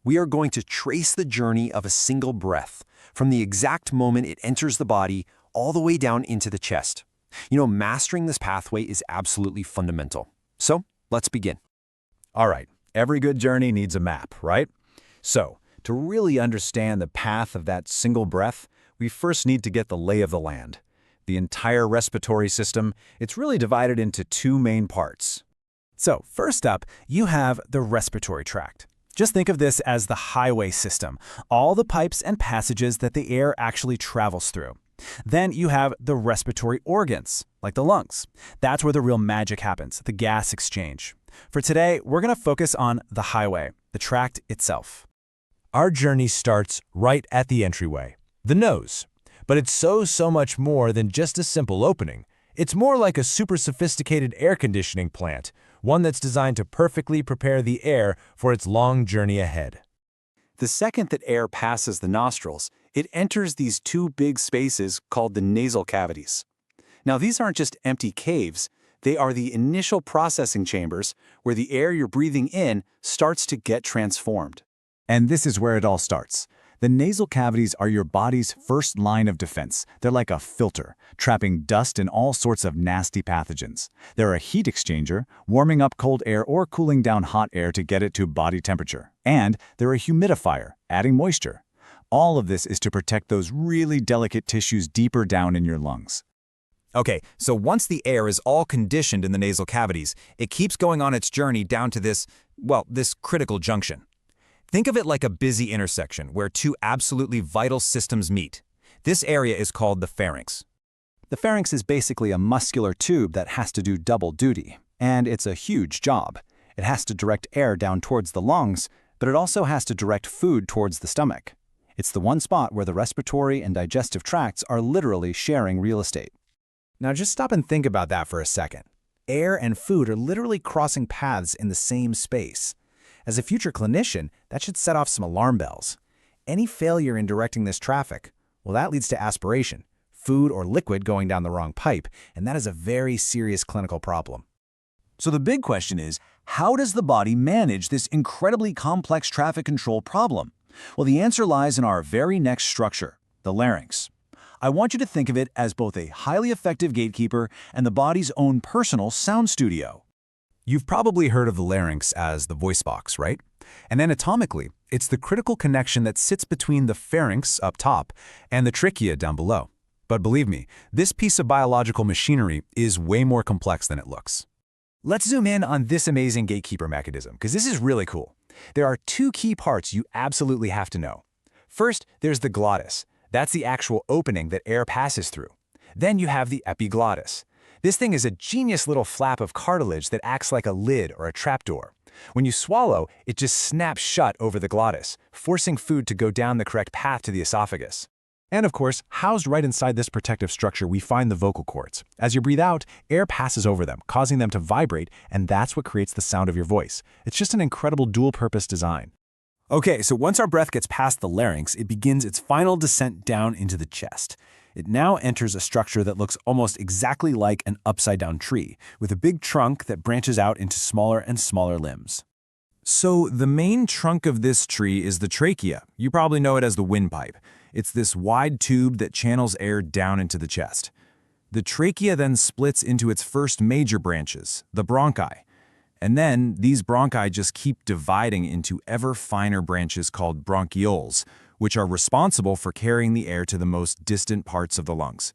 we are going to trace the journey of a single breath, from the exact moment it enters the body all the way down into the chest. Mastering this pathway is absolutely fundamental. So, let's begin. All right, every good journey needs a map, right? So, to really understand the path of that single breath, we first need to get the lay of the land. The entire respiratory system, it's really divided into two main parts. So, first up, you have the respiratory tract. Just think of this as the highway system, all the pipes and passages that the air actually travels through. Then you have the respiratory organs, like the lungs. That's where the real magic happens, the gas exchange. For today, we're going to focus on the highway, the tract itself. Our journey starts right at the entryway, the nose. But it's so much more than just a simple opening. It's more like a super sophisticated air conditioning plant, one that's designed to perfectly prepare the air for its long journey ahead. The second that air passes the nostrils, it enters these two big spaces called the nasal cavities. Now, these aren't just empty caves. They are the initial processing chambers where the air you're breathing in starts to get transformed. And this is where it all starts. The nasal cavities are your body's first line of defense. They're like a filter, trapping dust and all sorts of nasty pathogens. They're a heat exchanger, warming up cold air or cooling down hot air to get it to body temperature. And they're a humidifier, adding moisture. All of this is to protect those really delicate tissues deeper down in your lungs. Okay, so once the air is all conditioned in the nasal cavities, it keeps going on its journey down to this critical junction. Think of it like a busy intersection where two absolutely vital systems meet. This area is called the pharynx. The pharynx is basically a muscular tube that has to do double duty, and it's a huge job. It has to direct air down towards the lungs, but it also has to direct food towards the stomach. It's the one spot where the respiratory and digestive tracts are literally sharing real estate. Now just stop and think about that for a second. Air and food are literally crossing paths in the same space. As a future clinician, that should set off some alarm bells. Any failure in directing this traffic, well, that leads to aspiration, food or liquid going down the wrong pipe, and that is a very serious clinical problem. So the big question is, how does the body manage this incredibly complex traffic control problem? Well, the answer lies in our very next structure, the larynx. I want you to think of it as both a highly effective gatekeeper and the body's own personal sound studio. You've probably heard of the larynx as the voice box, right? And anatomically, it's the critical connection that sits between the pharynx up top and the trachea down below. But believe me, this piece of biological machinery is way more complex than it looks. Let's zoom in on this amazing gatekeeper mechanism, because this is really cool. There are two key parts you absolutely have to know. First, there's the glottis. That's the actual opening that air passes through. Then you have the epiglottis. This thing is a genius little flap of cartilage that acts like a lid or a trapdoor. When you swallow, it just snaps shut over the glottis, forcing food to go down the correct path to the esophagus. And of course, housed right inside this protective structure, we find the vocal cords. As you breathe out, air passes over them, causing them to vibrate, and that's what creates the sound of your voice. It's just an incredible dual-purpose design. Okay, so once our breath gets past the larynx, it begins its final descent down into the chest. It now enters a structure that looks almost exactly like an upside-down tree, with a big trunk that branches out into smaller and smaller limbs. So the main trunk of this tree is the trachea. You probably know it as the windpipe. It's this wide tube that channels air down into the chest. The trachea then splits into its first major branches, the bronchi. And then these bronchi just keep dividing into ever finer branches called bronchioles, which are responsible for carrying the air to the most distant parts of the lungs.